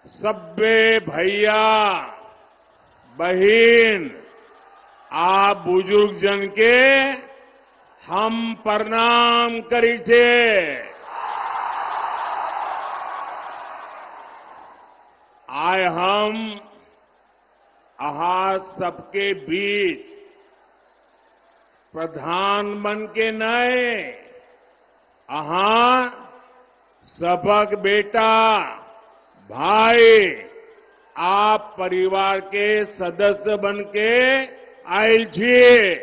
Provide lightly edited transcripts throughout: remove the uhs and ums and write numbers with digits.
सब्बे भैया बहन आप बुजुर्ग जन के हम प्रणाम करी छे। आय हम आहा सबके बीच प्रधान बन के नए आहा सबक बेटा भाई आप परिवार के सदस्य बन के आयल छे।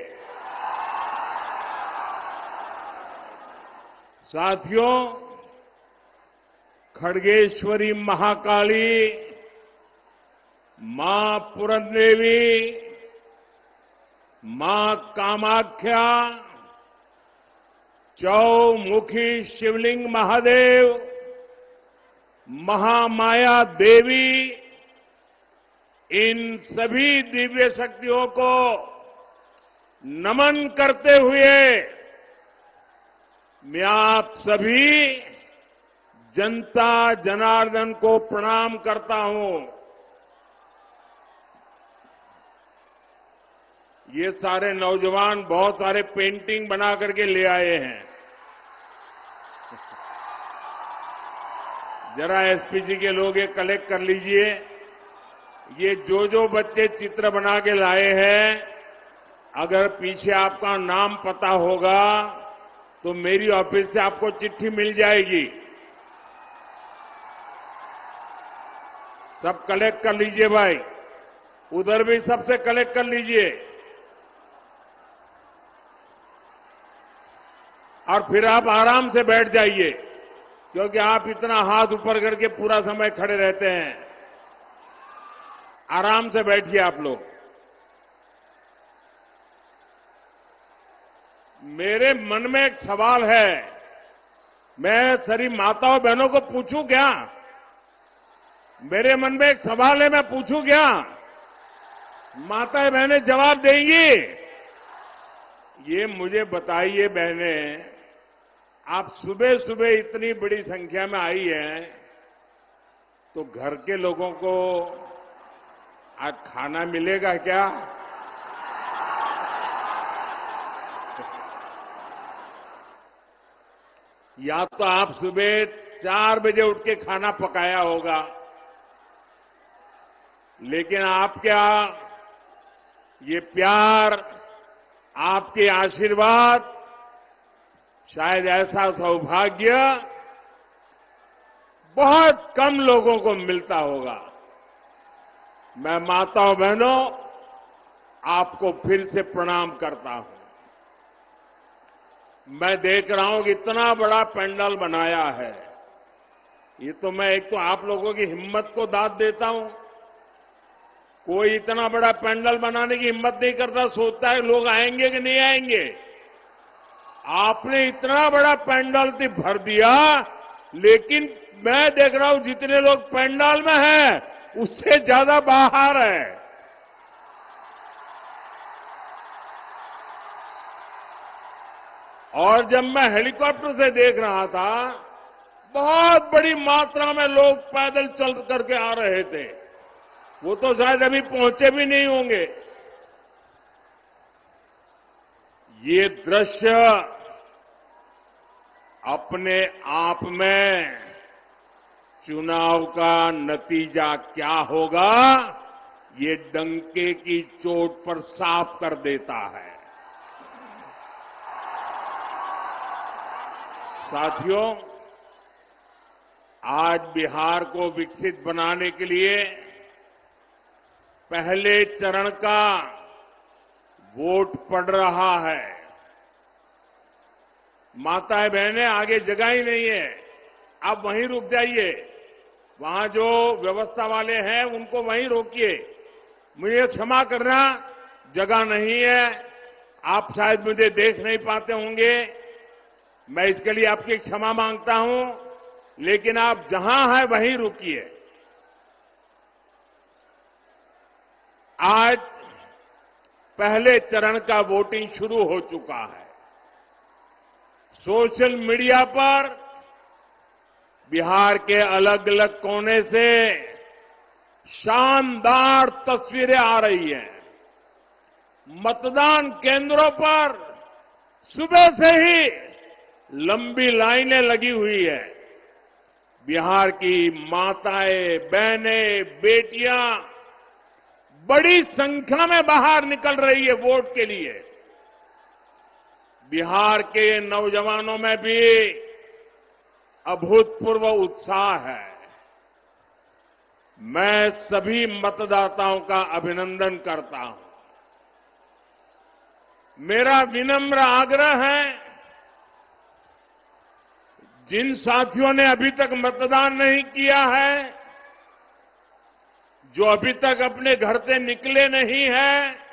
साथियों, खड़गेश्वरी महाकाली, मां पूरनदेवी, मां कामाख्या, चौमुखी शिवलिंग महादेव, महामाया देवी, इन सभी दिव्य शक्तियों को नमन करते हुए मैं आप सभी जनता जनार्दन को प्रणाम करता हूं। ये सारे नौजवान बहुत सारे पेंटिंग बना करके ले आए हैं। जरा एसपीजी के लोग ये कलेक्ट कर लीजिए। ये जो बच्चे चित्र बना के लाए हैं, अगर पीछे आपका नाम पता होगा तो मेरी ऑफिस से आपको चिट्ठी मिल जाएगी। सब कलेक्ट कर लीजिए भाई, उधर भी सबसे कलेक्ट कर लीजिए और फिर आप आराम से बैठ जाइए, क्योंकि आप इतना हाथ ऊपर करके पूरा समय खड़े रहते हैं। आराम से बैठिए आप लोग। मेरे मन में एक सवाल है, मैं सारी माताओं बहनों को पूछूं क्या? मेरे मन में एक सवाल है, मैं पूछूं क्या? माताएं बहनें जवाब देंगी? ये मुझे बताइए बहनें, आप सुबह सुबह इतनी बड़ी संख्या में आई हैं, तो घर के लोगों को आज खाना मिलेगा क्या? या तो आप सुबह 4 बजे उठ के खाना पकाया होगा, लेकिन आपका ये प्यार, आपके आशीर्वाद, शायद ऐसा सौभाग्य बहुत कम लोगों को मिलता होगा। मैं माताओं बहनों आपको फिर से प्रणाम करता हूं। मैं देख रहा हूं कि इतना बड़ा पंडाल बनाया है। ये तो मैं एक तो आप लोगों की हिम्मत को दाद देता हूं। कोई इतना बड़ा पंडाल बनाने की हिम्मत नहीं करता, सोचता है लोग आएंगे कि नहीं आएंगे। आपने इतना बड़ा पंडाल तो भर दिया, लेकिन मैं देख रहा हूं जितने लोग पंडाल में हैं उससे ज्यादा बाहर है। और जब मैं हेलीकॉप्टर से देख रहा था, बहुत बड़ी मात्रा में लोग पैदल चल करके आ रहे थे। वो तो शायद अभी पहुंचे भी नहीं होंगे। ये दृश्य अपने आप में चुनाव का नतीजा क्या होगा, ये डंके की चोट पर साफ कर देता है। साथियों, आज बिहार को विकसित बनाने के लिए पहले चरण का वोट पड़ रहा है। माताएं बहनें, आगे जगह ही नहीं है, आप वहीं रुक जाइए। वहां जो व्यवस्था वाले हैं उनको वहीं रोकिए। मुझे क्षमा करना, जगह नहीं है, आप शायद मुझे देख नहीं पाते होंगे, मैं इसके लिए आपकी क्षमा मांगता हूं, लेकिन आप जहां हैं वहीं रुकिए। आज पहले चरण का वोटिंग शुरू हो चुका है। सोशल मीडिया पर बिहार के अलग अलग कोने से शानदार तस्वीरें आ रही हैं। मतदान केंद्रों पर सुबह से ही लंबी लाइनें लगी हुई है। बिहार की माताएं, बहनें, बेटियां बड़ी संख्या में बाहर निकल रही है वोट के लिए। बिहार के नौजवानों में भी अभूतपूर्व उत्साह है। मैं सभी मतदाताओं का अभिनंदन करता हूं। मेरा विनम्र आग्रह है, जिन साथियों ने अभी तक मतदान नहीं किया है, जो अभी तक अपने घर से निकले नहीं हैं,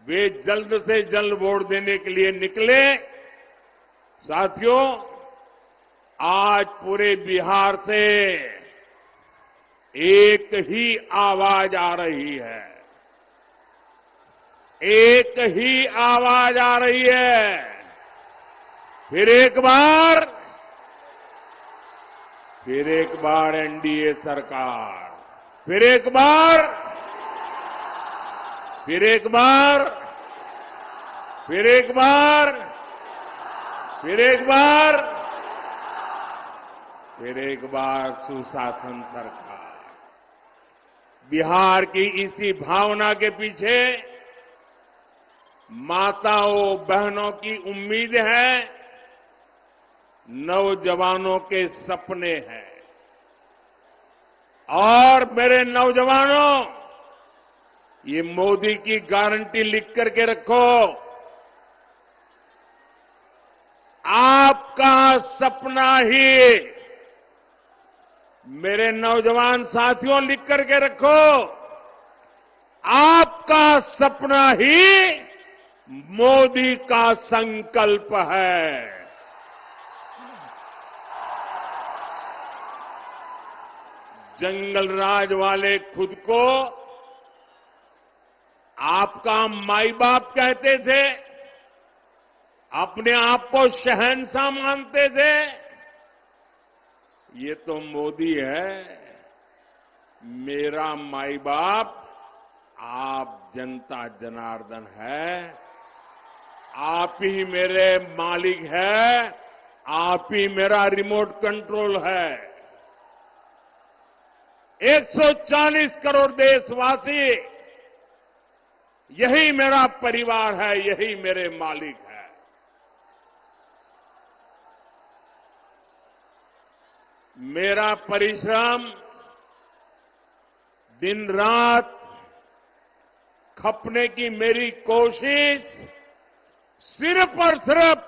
वे जल्द से जल्द वोट देने के लिए निकले। साथियों, आज पूरे बिहार से एक ही आवाज आ रही है। एक ही आवाज आ रही है। फिर एक बार एनडीए सरकार, फिर एक बार सुशासन सरकार। बिहार की इसी भावना के पीछे माताओं बहनों की उम्मीद है, नौजवानों के सपने हैं। और मेरे नौजवानों, ये मोदी की गारंटी लिख करके रखो। आपका सपना ही, मेरे नौजवान साथियों लिख करके रखो, आपका सपना ही मोदी का संकल्प है। जंगल राज वाले खुद को आपका माई बाप कहते थे, अपने आप को शहंशाह मानते थे। ये तो मोदी है, मेरा माई बाप आप जनता जनार्दन है। आप ही मेरे मालिक है, आप ही मेरा रिमोट कंट्रोल है। 140 करोड़ देशवासी, यही मेरा परिवार है, यही मेरे मालिक है। मेरा परिश्रम, दिन रात खपने की मेरी कोशिश सिर्फ और सिर्फ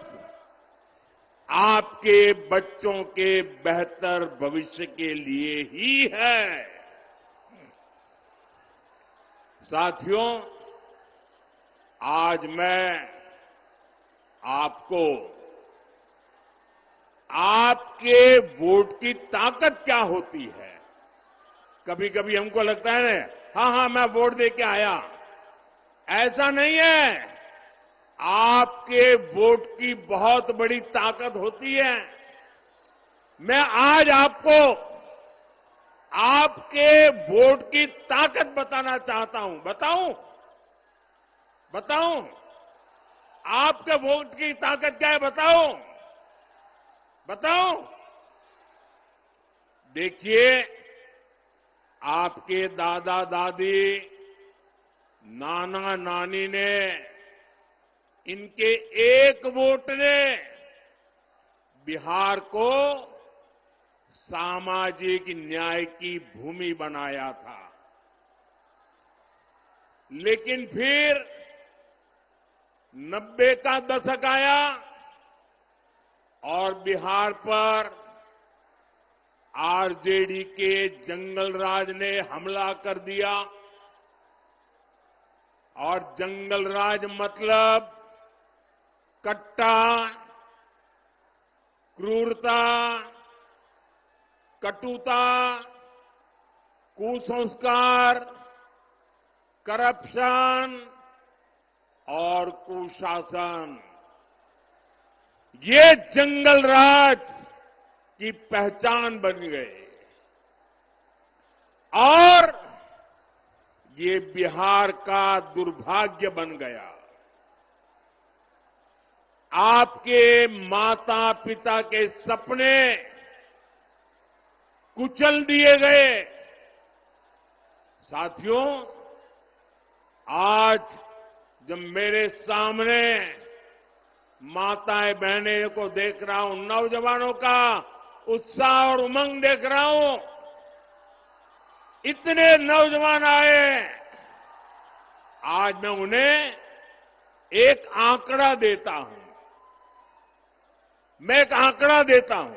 आपके बच्चों के बेहतर भविष्य के लिए ही है। साथियों, आज मैं आपको आपके वोट की ताकत क्या होती है, कभी कभी हमको लगता है ना, हाँ मैं वोट दे के आया। ऐसा नहीं है। आपके वोट की बहुत बड़ी ताकत होती है। मैं आज आपको आपके वोट की ताकत बताना चाहता हूं। बताऊं आपके वोट की ताकत क्या है? बताऊं। देखिए, आपके दादा दादी, नाना नानी ने, इनके एक वोट ने बिहार को सामाजिक न्याय की भूमि बनाया था। लेकिन फिर 90 का दशक आया और बिहार पर आरजेडी के जंगल राज ने हमला कर दिया। और जंगल राज मतलब कट्टा, क्रूरता, कटुता, कुसंस्कार, करप्शन और कुशासन, ये जंगल राज की पहचान बन गए। और ये बिहार का दुर्भाग्य बन गया। आपके माता पिता के सपने कुचल दिए गए। साथियों, आज जब मेरे सामने माताएं बहनें को देख रहा हूं, नौजवानों का उत्साह और उमंग देख रहा हूं, इतने नौजवान आए, आज मैं उन्हें एक आंकड़ा देता हूं। मैं एक आंकड़ा देता हूं,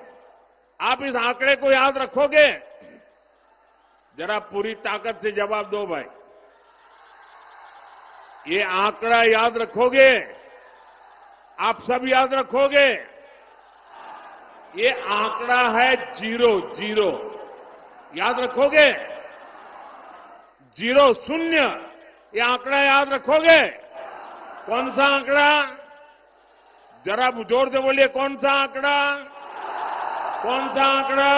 आप इस आंकड़े को याद रखोगे? जरा पूरी ताकत से जवाब दो भाई। ये आंकड़ा याद रखोगे? आप सब याद रखोगे? ये आंकड़ा है 0 याद रखोगे? 0 0। ये आंकड़ा याद रखोगे? कौन सा आंकड़ा? जरा जोर से बोलिए, कौन सा आंकड़ा? कौन सा आंकड़ा?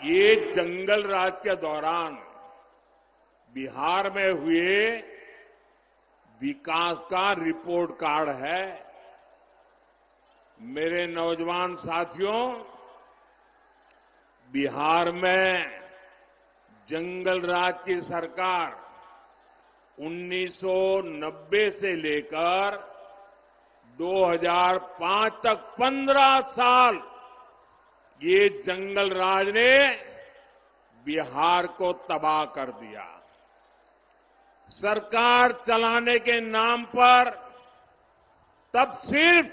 ये जंगल राज के दौरान बिहार में हुए विकास का रिपोर्ट कार्ड है। मेरे नौजवान साथियों, बिहार में जंगल राज की सरकार 1990 से लेकर 2005 तक 15 साल ये जंगल राज ने बिहार को तबाह कर दिया। सरकार चलाने के नाम पर तब सिर्फ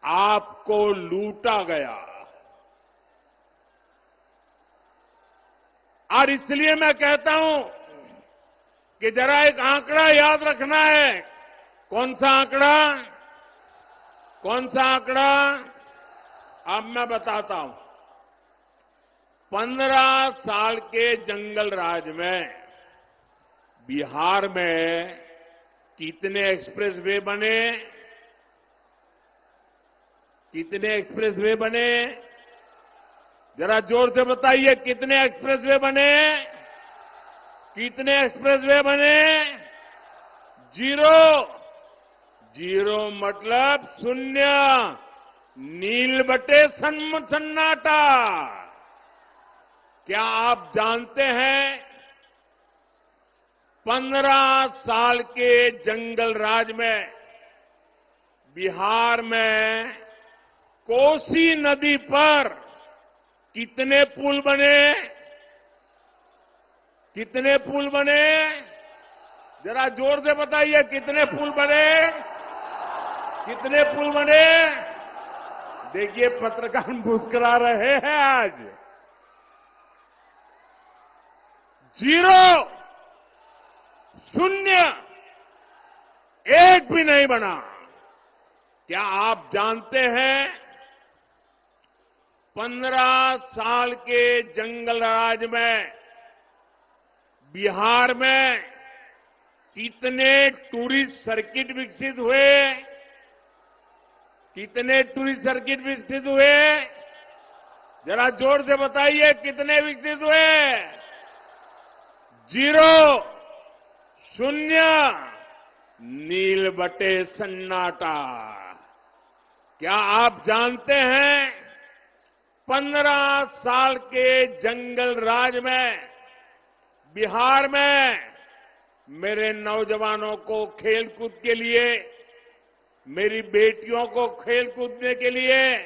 आपको लूटा गया। और इसलिए मैं कहता हूं कि जरा एक आंकड़ा याद रखना है। कौन सा आंकड़ा? कौन सा आंकड़ा? अब मैं बताता हूं। 15 साल के जंगल राज में बिहार में कितने एक्सप्रेसवे बने? कितने एक्सप्रेसवे बने? जरा जोर से बताइए, कितने एक्सप्रेसवे बने? कितने एक्सप्रेसवे बने? 0 मतलब शून्य, नील बटे सन्नाटा। क्या आप जानते हैं 15 साल के जंगल राज में बिहार में कोसी नदी पर कितने पुल बने? कितने पुल बने? जरा जोर से बताइए, कितने पुल बने? कितने पुल बने? देखिए, पत्रकार मुस्कुरा रहे हैं आज। 0 0 एक भी नहीं बना। क्या आप जानते हैं 15 साल के जंगल राज में बिहार में कितने टूरिस्ट सर्किट विकसित हुए? कितने टूरिस्ट सर्किट विकसित हुए? जरा जोर से बताइए, कितने विकसित हुए? 0 0 नील बटे सन्नाटा। क्या आप जानते हैं 15 साल के जंगल राज में बिहार में मेरे नौजवानों को खेलकूद के लिए, मेरी बेटियों को खेल कूदने के लिए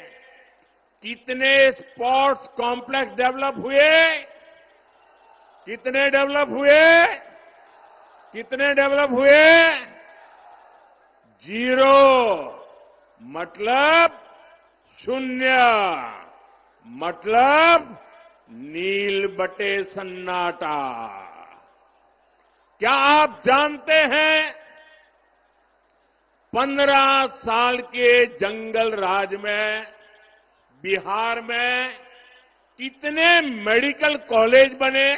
कितने स्पोर्ट्स कॉम्प्लेक्स डेवलप हुए? कितने डेवलप हुए? कितने डेवलप हुए? 0 मतलब शून्य, मतलब नील बटे सन्नाटा। क्या आप जानते हैं 15 साल के जंगल राज में बिहार में कितने मेडिकल कॉलेज बने?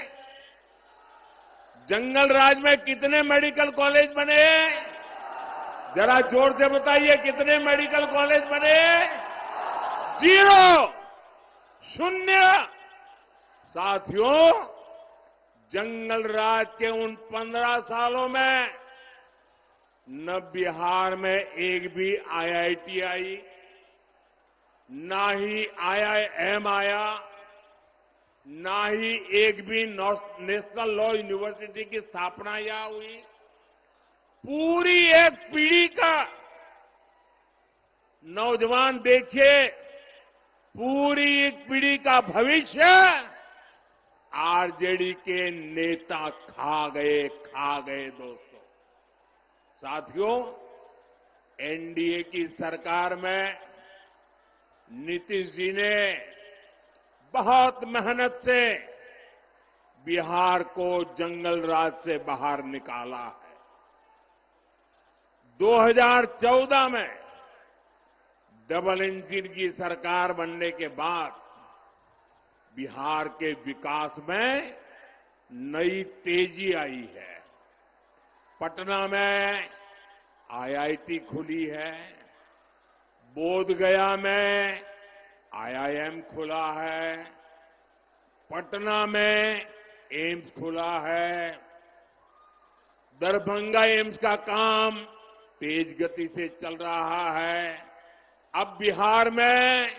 जंगल राज में कितने मेडिकल कॉलेज बने? जरा जोर से बताइए, कितने मेडिकल कॉलेज बने? 0 0 साथियों, जंगल राज के उन 15 सालों में न बिहार में एक भी आईआईटी आई, ना ही आईआईएम आया, ना ही एक भी नेशनल लॉ यूनिवर्सिटी की स्थापना यहां हुई। पूरी एक पीढ़ी का नौजवान देखिए, पूरी एक पीढ़ी का भविष्य आरजेडी के नेता खा गए दोस्तों। साथियों, एनडीए की सरकार में नीतीश जी ने बहुत मेहनत से बिहार को जंगल राज से बाहर निकाला है। 2014 में डबल इंजन की सरकार बनने के बाद बिहार के विकास में नई तेजी आई है। पटना में आईआईटी खुली है, बोधगया में आईआईएम खुला है, पटना में एम्स खुला है, दरभंगा एम्स का काम तेज गति से चल रहा है। अब बिहार में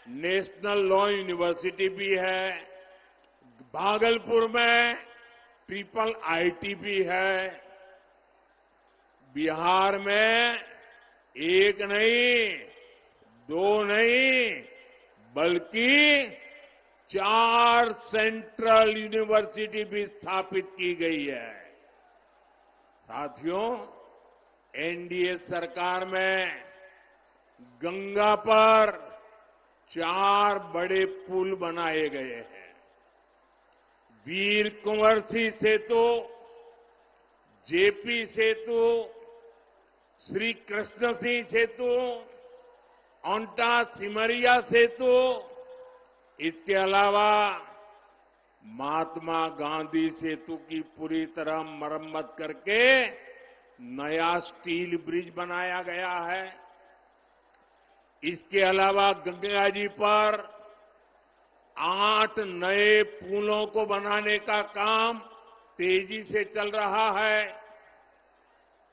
नेशनल लॉ यूनिवर्सिटी भी है, भागलपुर में ट्रिपल आईटी भी है। बिहार में एक नहीं, दो नहीं, बल्कि 4 सेंट्रल यूनिवर्सिटी भी स्थापित की गई है। साथियों, एनडीए सरकार में गंगा पर 4 बड़े पुल बनाए गए हैं। वीर कुंवर सिंह सेतु, जेपी सेतु, श्री कृष्ण सिंह सेतु, ओंटा सिमरिया सेतु, इसके अलावा महात्मा गांधी सेतु की पूरी तरह मरम्मत करके नया स्टील ब्रिज बनाया गया है। इसके अलावा गंगा जी पर 8 नए पुलों को बनाने का काम तेजी से चल रहा है।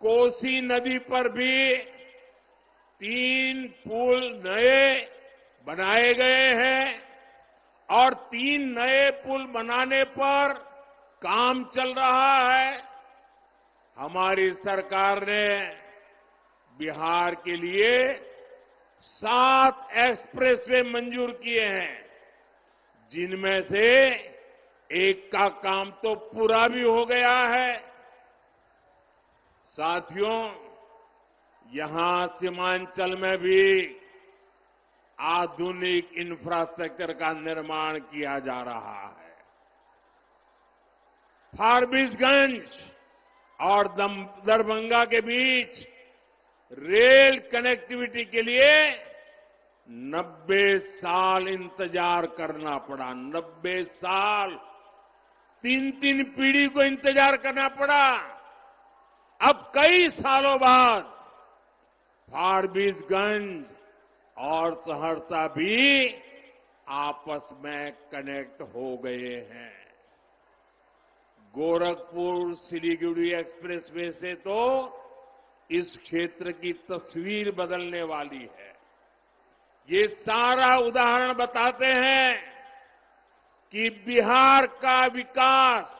कोसी नदी पर भी 3 पुल नए बनाए गए हैं और 3 नए पुल बनाने पर काम चल रहा है। हमारी सरकार ने बिहार के लिए 7 एक्सप्रेसवे मंजूर किए हैं, जिनमें से एक का काम तो पूरा भी हो गया है। साथियों, यहां सीमांचल में भी आधुनिक इंफ्रास्ट्रक्चर का निर्माण किया जा रहा है। फारबिसगंज और दरभंगा के बीच रेल कनेक्टिविटी के लिए 90 साल इंतजार करना पड़ा। 90 साल, 3 पीढ़ी को इंतजार करना पड़ा। अब कई सालों बाद फारबिसगंज और सहरसा भी आपस में कनेक्ट हो गए हैं। गोरखपुर सिलीगुड़ी एक्सप्रेसवे से तो इस क्षेत्र की तस्वीर बदलने वाली है। ये सारा उदाहरण बताते हैं कि बिहार का विकास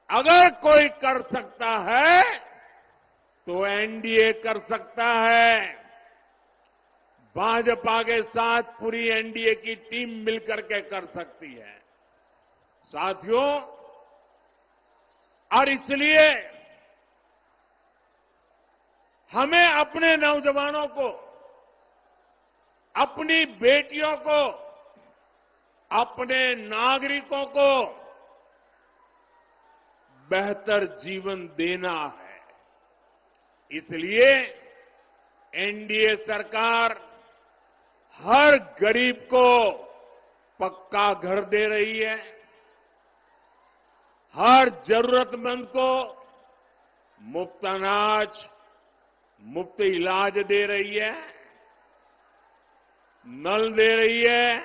अगर कोई कर सकता है तो एनडीए कर सकता है। भाजपा के साथ पूरी एनडीए की टीम मिलकर के कर सकती है। साथियों, और इसलिए हमें अपने नौजवानों को, अपनी बेटियों को, अपने नागरिकों को बेहतर जीवन देना है। इसलिए एनडीए सरकार हर गरीब को पक्का घर दे रही है, हर जरूरतमंद को मुफ्त अनाज, मुफ्त इलाज दे रही है, नल दे रही है,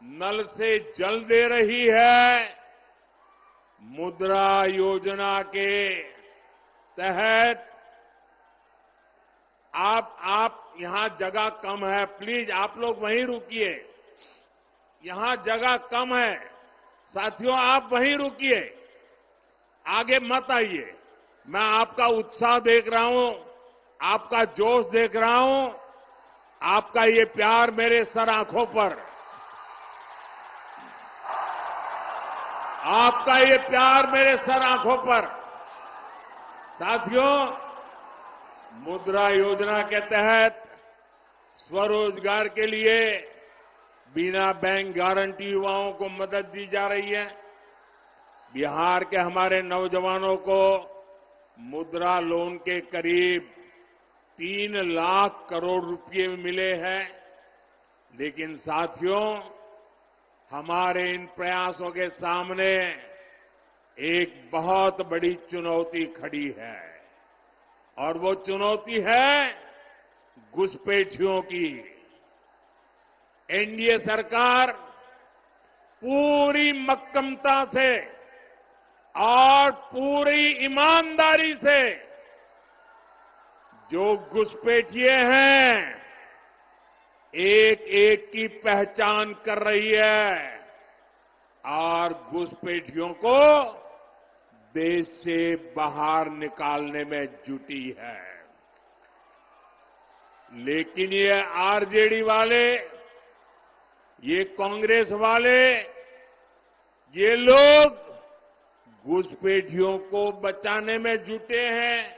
नल से जल दे रही है। मुद्रा योजना के तहत आप यहां जगह कम है, प्लीज आप लोग वहीं रुकिए। यहां जगह कम है, साथियों आप वहीं रुकिए, आगे मत आइए। मैं आपका उत्साह देख रहा हूं, आपका जोश देख रहा हूं, आपका ये प्यार मेरे सर आंखों पर, आपका ये प्यार मेरे सर आंखों पर। साथियों, मुद्रा योजना के तहत स्वरोजगार के लिए बिना बैंक गारंटी युवाओं को मदद दी जा रही है। बिहार के हमारे नौजवानों को मुद्रा लोन के करीब 3 लाख करोड़ रुपए मिले हैं। लेकिन साथियों, हमारे इन प्रयासों के सामने एक बहुत बड़ी चुनौती खड़ी है, और वो चुनौती है घुसपैठियों की। एनडीए सरकार पूरी मक्कमता से और पूरी ईमानदारी से जो घुसपैठिए हैं, एक एक की पहचान कर रही है और घुसपैठियों को देश से बाहर निकालने में जुटी है। लेकिन ये आरजेडी वाले, ये कांग्रेस वाले, ये लोग घुसपैठियों को बचाने में जुटे हैं।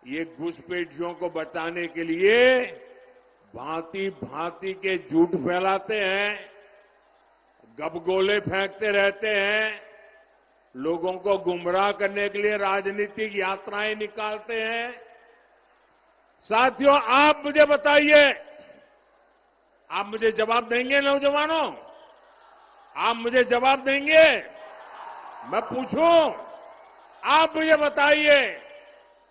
ये घुसपैठियों को बचाने के लिए भांति भांति के झूठ फैलाते हैं, गबगोले फेंकते रहते हैं, लोगों को गुमराह करने के लिए राजनीतिक यात्राएं निकालते हैं। साथियों, आप मुझे बताइए, आप मुझे जवाब देंगे नौजवानों? आप मुझे जवाब देंगे? मैं पूछूं, आप मुझे बताइए,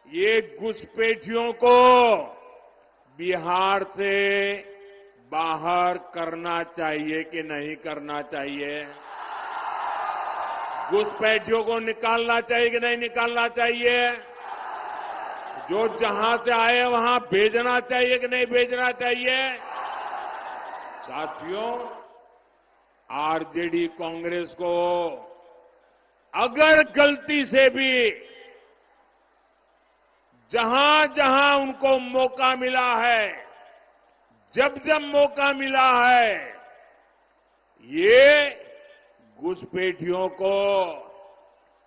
ये घुसपैठियों को बिहार से बाहर करना चाहिए कि नहीं करना चाहिए? घुसपैठियों को निकालना चाहिए कि नहीं निकालना चाहिए? जो जहां से आए वहां भेजना चाहिए कि नहीं भेजना चाहिए? साथियों, आरजेडी कांग्रेस को अगर गलती से भी जहां जहां उनको मौका मिला है, जब जब मौका मिला है, ये घुसपैठियों को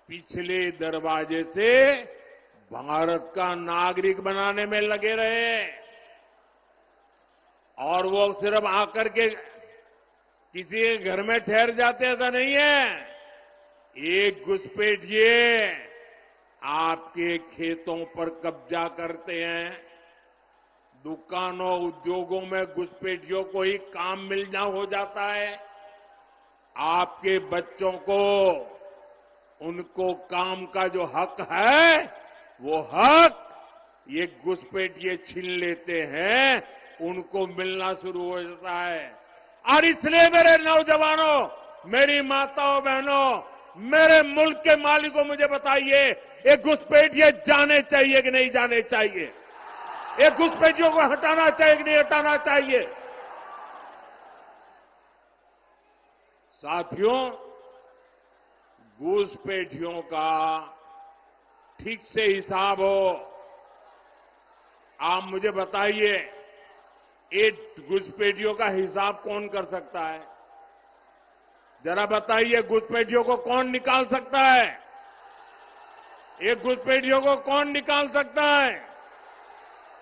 पिछले दरवाजे से भारत का नागरिक बनाने में लगे रहे। और वो सिर्फ आकर के किसी के घर में ठहर जाते, ऐसा नहीं है। एक घुसपैठिए आपके खेतों पर कब्जा करते हैं, दुकानों उद्योगों में घुसपैठियों को ही काम मिलना हो जाता है। आपके बच्चों को उनको काम का जो हक है, वो हक ये घुसपैठिए छीन लेते हैं, उनको मिलना शुरू हो जाता है। और इसलिए मेरे नौजवानों, मेरी माताओं बहनों, मेरे मुल्क के मालिकों, मुझे बताइए, ये घुसपैठिए जाने चाहिए कि नहीं जाने चाहिए? ये घुसपैठियों को हटाना चाहिए कि नहीं हटाना चाहिए? साथियों, घुसपैठियों का ठीक से हिसाब हो। आप मुझे बताइए, एक घुसपैठियों का हिसाब कौन कर सकता है? जरा बताइए, घुसपैठियों को कौन निकाल सकता है? एक घुसपैठियों को कौन निकाल सकता है?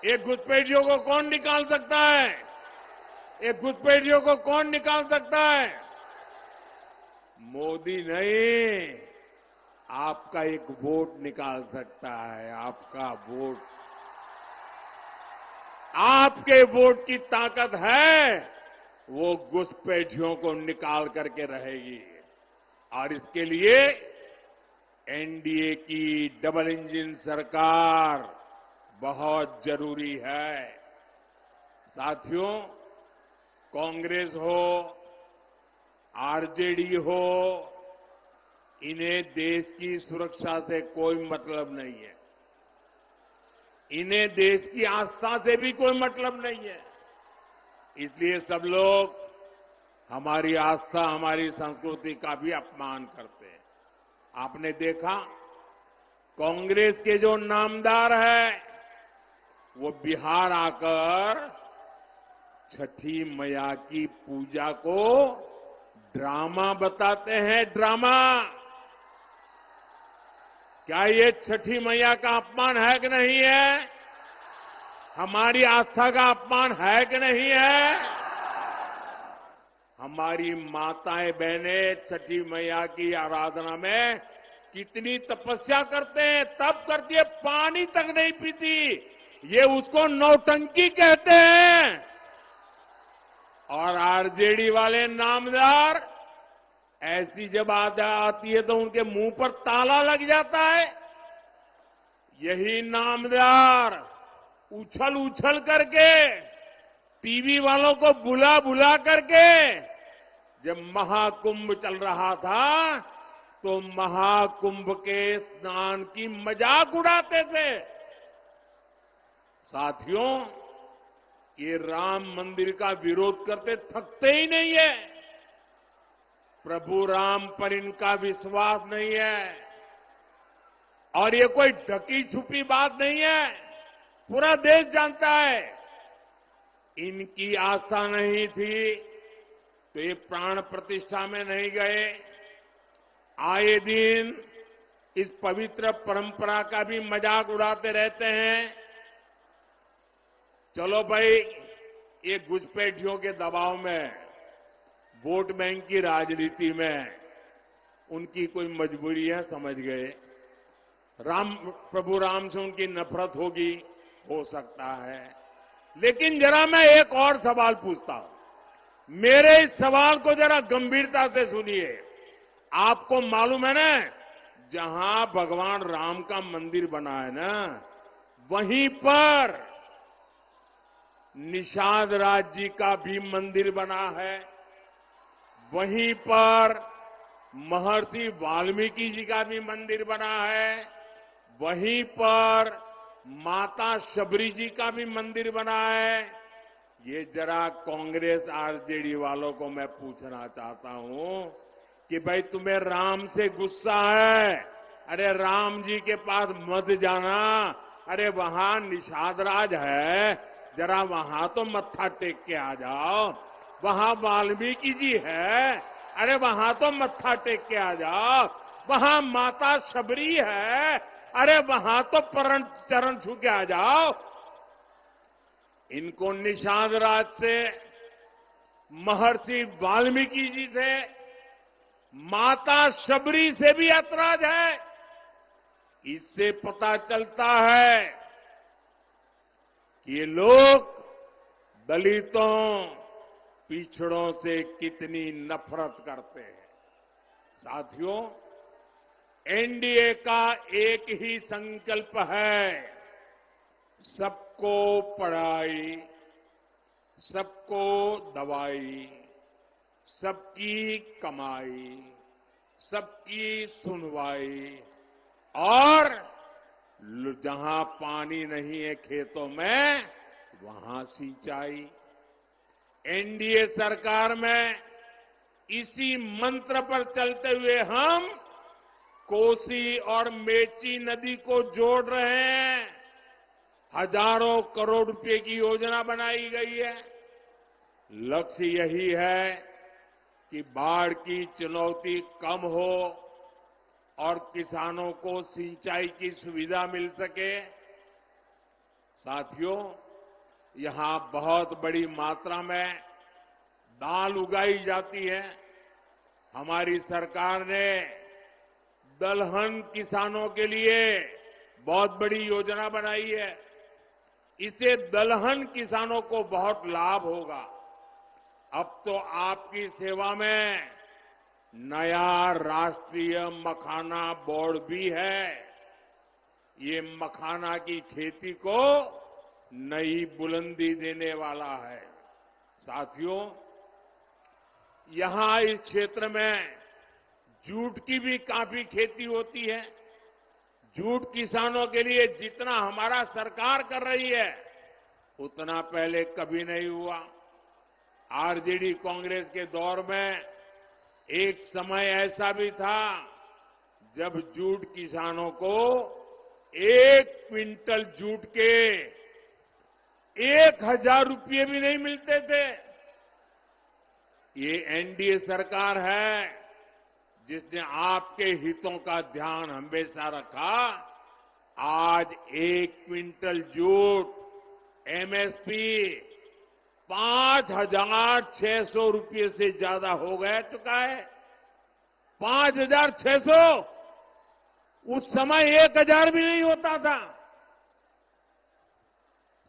एक घुसपैठियों को कौन निकाल सकता है? एक घुसपैठियों को कौन निकाल सकता है? मोदी नहीं, आपका एक वोट निकाल सकता है। आपका वोट, आपके वोट की ताकत है, वो घुसपैठियों को निकाल करके रहेगी। और इसके लिए एनडीए की डबल इंजन सरकार बहुत जरूरी है। साथियों, कांग्रेस हो आरजेडी हो, इन्हें देश की सुरक्षा से कोई मतलब नहीं है। इन्हें देश की आस्था से भी कोई मतलब नहीं है। इसलिए सब लोग हमारी आस्था, हमारी संस्कृति का भी अपमान करते हैं। आपने देखा, कांग्रेस के जो नामदार है वो बिहार आकर छठी मैया की पूजा को ड्रामा बताते हैं, ड्रामा। क्या ये छठी मैया का अपमान है कि नहीं है? हमारी आस्था का अपमान है कि नहीं है? हमारी माताएं बहनें छठी मैया की आराधना में कितनी तपस्या करते हैं, तब करती है, पानी तक नहीं पीती। ये उसको नौटंकी कहते हैं। और आरजेडी वाले नामदार, ऐसी जब आती है तो उनके मुंह पर ताला लग जाता है। यही नामदार उछल उछल करके, टीवी वालों को बुला बुला करके, जब महाकुंभ चल रहा था तो महाकुंभ के स्नान की मजाक उड़ाते थे। साथियों, ये राम मंदिर का विरोध करते थकते ही नहीं है। प्रभु राम पर इनका विश्वास नहीं है। और ये कोई ढकी छुपी बात नहीं है, पूरा देश जानता है। इनकी आस्था नहीं थी तो ये प्राण प्रतिष्ठा में नहीं गए। आए दिन इस पवित्र परंपरा का भी मजाक उड़ाते रहते हैं। चलो भाई, ये घुसपैठियों के दबाव में, वोट बैंक की राजनीति में उनकी कोई मजबूरी है, समझ गए। प्रभु राम से उनकी नफरत होगी, हो सकता है। लेकिन जरा मैं एक और सवाल पूछता हूं। मेरे इस सवाल को जरा गंभीरता से सुनिए। आपको मालूम है ना, जहां भगवान राम का मंदिर बना है ना, वहीं पर निषाद राज जी का भी मंदिर बना है। वहीं पर महर्षि वाल्मीकि जी का भी मंदिर बना है। वहीं पर माता शबरी जी का भी मंदिर बना है। ये जरा कांग्रेस आरजेडी वालों को मैं पूछना चाहता हूं कि भाई, तुम्हें राम से गुस्सा है? अरे राम जी के पास मत जाना। अरे वहां निषाद राज है, जरा वहां तो मत्था टेक के आ जाओ। वहां वाल्मीकि जी है, अरे वहां तो मत्था टेक के आ जाओ। वहां माता शबरी है, अरे वहां तो चरण छू के आ जाओ। इनको निषाद राज से, महर्षि वाल्मीकि जी से, माता शबरी से भी ऐतराज है। इससे पता चलता है कि ये लोग दलितों, पिछड़ों से कितनी नफरत करते हैं। साथियों, एनडीए का एक ही संकल्प है, सबको पढ़ाई, सबको दवाई, सबकी कमाई, सबकी सुनवाई, और जहां पानी नहीं है खेतों में, वहां सिंचाई। एनडीए सरकार में इसी मंत्र पर चलते हुए हम कोसी और मेची नदी को जोड़ रहे हैं। हजारों करोड़ रुपए की योजना बनाई गई है। लक्ष्य यही है कि बाढ़ की चुनौती कम हो और किसानों को सिंचाई की सुविधा मिल सके। साथियों, यहां बहुत बड़ी मात्रा में दाल उगाई जाती है। हमारी सरकार ने दलहन किसानों के लिए बहुत बड़ी योजना बनाई है। इससे दलहन किसानों को बहुत लाभ होगा। अब तो आपकी सेवा में नया राष्ट्रीय मखाना बोर्ड भी है। ये मखाना की खेती को नई बुलंदी देने वाला है। साथियों, यहां इस क्षेत्र में जूट की भी काफी खेती होती है। जूट किसानों के लिए जितना हमारा सरकार कर रही है उतना पहले कभी नहीं हुआ। आरजेडी कांग्रेस के दौर में एक समय ऐसा भी था जब जूट किसानों को 1 क्विंटल जूट के 1,000 रुपये भी नहीं मिलते थे। ये एनडीए सरकार है जिसने आपके हितों का ध्यान हमेशा रखा। आज 1 क्विंटल जूट एमएसपी 5,600 रुपये से ज्यादा हो गया चुका है। 5,600। उस समय 1,000 भी नहीं होता था।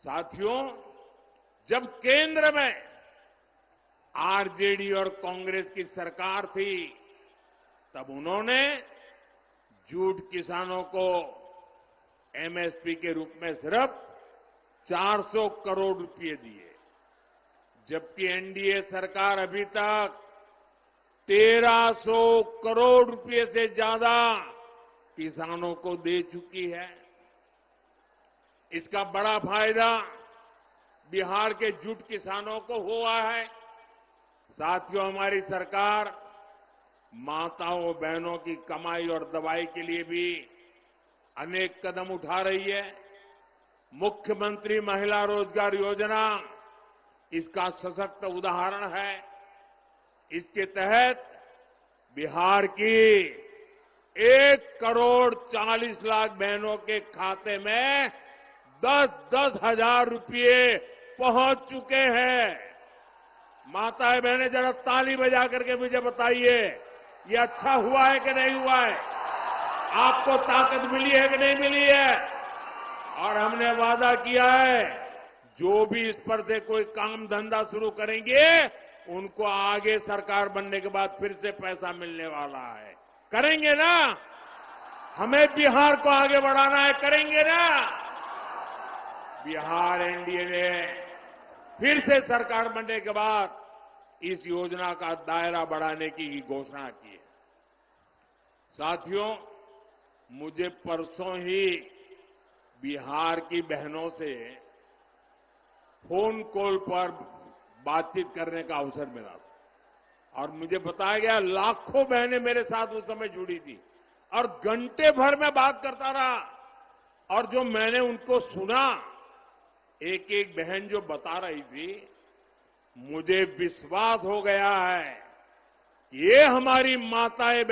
साथियों, जब केंद्र में आरजेडी और कांग्रेस की सरकार थी तब उन्होंने जूट किसानों को एमएसपी के रूप में सिर्फ 400 करोड़ रुपए दिए, जबकि एनडीए सरकार अभी तक 1,300 करोड़ रुपए से ज्यादा किसानों को दे चुकी है। इसका बड़ा फायदा बिहार के जूट किसानों को हुआ है। साथियों, हमारी सरकार माताओं बहनों की कमाई और दवाई के लिए भी अनेक कदम उठा रही है। मुख्यमंत्री महिला रोजगार योजना इसका सशक्त उदाहरण है। इसके तहत बिहार की 1,40,00,000 बहनों के खाते में 10-10 हजार रुपये पहुंच चुके हैं। माताएं बहनें जरा ताली बजा करके मुझे बताइए, ये अच्छा हुआ है कि नहीं हुआ है? आपको ताकत मिली है कि नहीं मिली है? और हमने वादा किया है जो भी इस पर से कोई काम धंधा शुरू करेंगे उनको आगे सरकार बनने के बाद फिर से पैसा मिलने वाला है। करेंगे ना? हमें बिहार को आगे बढ़ाना है, करेंगे ना? बिहार एनडीए ने फिर से सरकार बनने के बाद इस योजना का दायरा बढ़ाने की घोषणा की है। साथियों, मुझे परसों ही बिहार की बहनों से फोन कॉल पर बातचीत करने का अवसर मिला और मुझे बताया गया लाखों बहनें मेरे साथ उस समय जुड़ी थी और घंटे भर में बात करता रहा। और जो मैंने उनको सुना, एक एक बहन जो बता रही थी, मुझे विश्वास हो गया है ये हमारी माताएं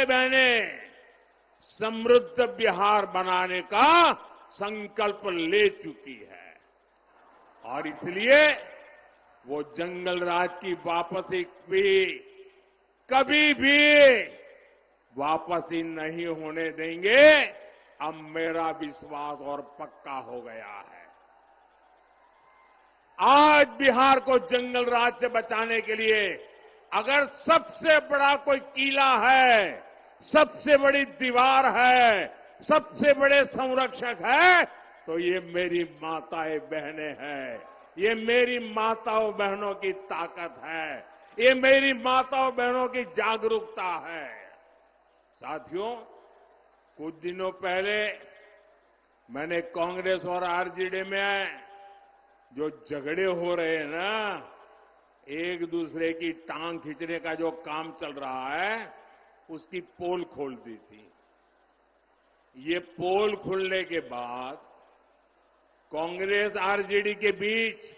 बहनें समृद्ध बिहार बनाने का संकल्प ले चुकी है और इसलिए वो जंगल राज की वापसी भी कभी भी वापसी नहीं होने देंगे। अब मेरा विश्वास और पक्का हो गया है। आज बिहार को जंगल राज से बचाने के लिए अगर सबसे बड़ा कोई किला है, सबसे बड़ी दीवार है, सबसे बड़े संरक्षक है तो ये मेरी माताएं बहनें हैं। ये मेरी माताओं बहनों की ताकत है। ये मेरी माताओं बहनों की जागरूकता है। साथियों, कुछ दिनों पहले मैंने कांग्रेस और आरजेडी में जो झगड़े हो रहे हैं ना, एक दूसरे की टांग खींचने का जो काम चल रहा है, उसकी पोल खोल दी थी। ये पोल खुलने के बाद कांग्रेस आरजेडी के बीच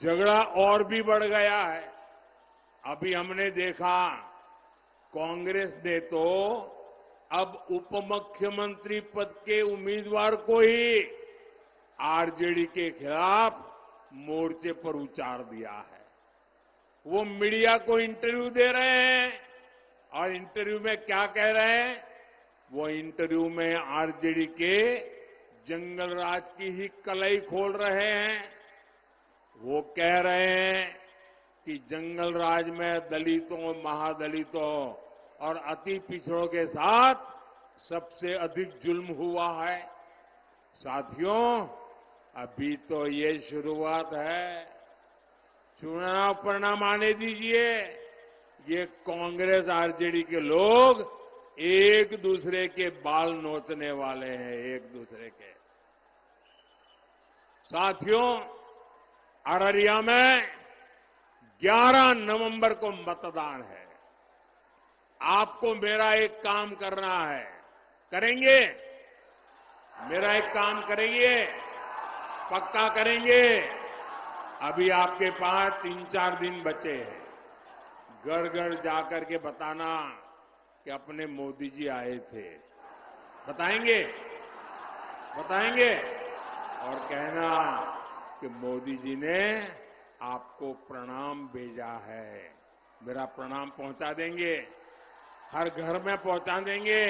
झगड़ा और भी बढ़ गया है। अभी हमने देखा कांग्रेस ने तो अब उप मुख्यमंत्री पद के उम्मीदवार को ही आरजेडी के खिलाफ मोर्चे पर उतार दिया है। वो मीडिया को इंटरव्यू दे रहे हैं और इंटरव्यू में क्या कह रहे हैं? वो इंटरव्यू में आरजेडी के जंगल राज की ही कलई खोल रहे हैं। वो कह रहे हैं कि जंगल राज में दलितों, महादलितों और अति पिछड़ों के साथ सबसे अधिक जुल्म हुआ है। साथियों, अभी तो ये शुरुआत है। चुनाव परिणाम आने दीजिए। ये कांग्रेस आरजेडी के लोग एक दूसरे के बाल नोचने वाले हैं, एक दूसरे के। साथियों, अररिया में 11 नवंबर को मतदान है। आपको मेरा एक काम करना है, करेंगे? मेरा एक काम करेंगे? पक्का करेंगे? अभी आपके पास 3-4 दिन बचे हैं। घर घर जाकर के बताना कि अपने मोदी जी आए थे। बताएंगे? बताएंगे? और कहना कि मोदी जी ने आपको प्रणाम भेजा है। मेरा प्रणाम पहुंचा देंगे, हर घर में पहुंचा देंगे।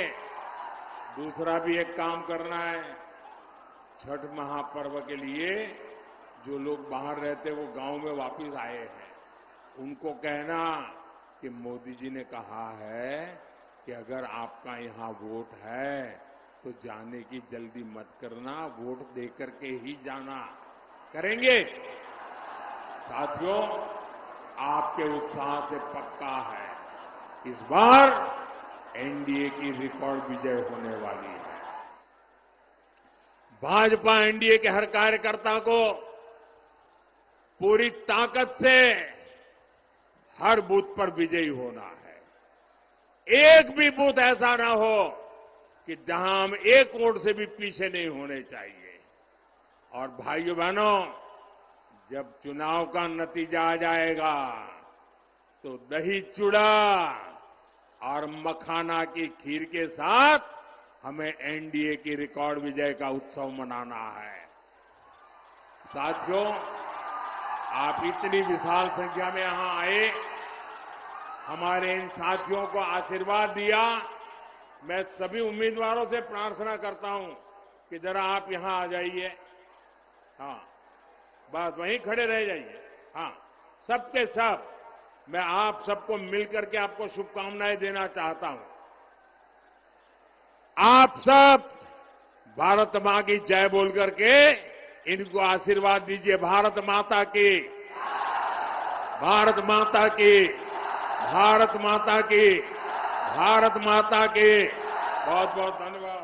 दूसरा भी एक काम करना है, छठ महापर्व के लिए जो लोग बाहर रहते वो गांव में वापस आए हैं, उनको कहना कि मोदी जी ने कहा है कि अगर आपका यहां वोट है तो जाने की जल्दी मत करना, वोट देकर के ही जाना। करेंगे? साथियों, आपके उत्साह से पक्का है इस बार एनडीए की रिकॉर्ड विजय होने वाली है। भाजपा एनडीए के हर कार्यकर्ता को पूरी ताकत से हर बूथ पर विजयी होना है। एक भी बूथ ऐसा ना हो कि जहां हम एक वोट से भी पीछे नहीं होने चाहिए। और भाइयों बहनों, जब चुनाव का नतीजा आ जाएगा तो दही चूड़ा और मखाना की खीर के साथ हमें एनडीए की रिकॉर्ड विजय का उत्सव मनाना है। साथियों, आप इतनी विशाल संख्या में यहां आए, हमारे इन साथियों को आशीर्वाद दिया। मैं सभी उम्मीदवारों से प्रार्थना करता हूं कि जरा आप यहां आ जाइए। हाँ, बस वहीं खड़े रह जाइए। हाँ, सबके सब मैं आप सबको मिलकर के आपको शुभकामनाएं देना चाहता हूं। आप सब भारत मां की जय बोल करके इनको आशीर्वाद दीजिए। भारत माता की, भारत माता की, भारत माता की, भारत माता की। बहुत बहुत धन्यवाद।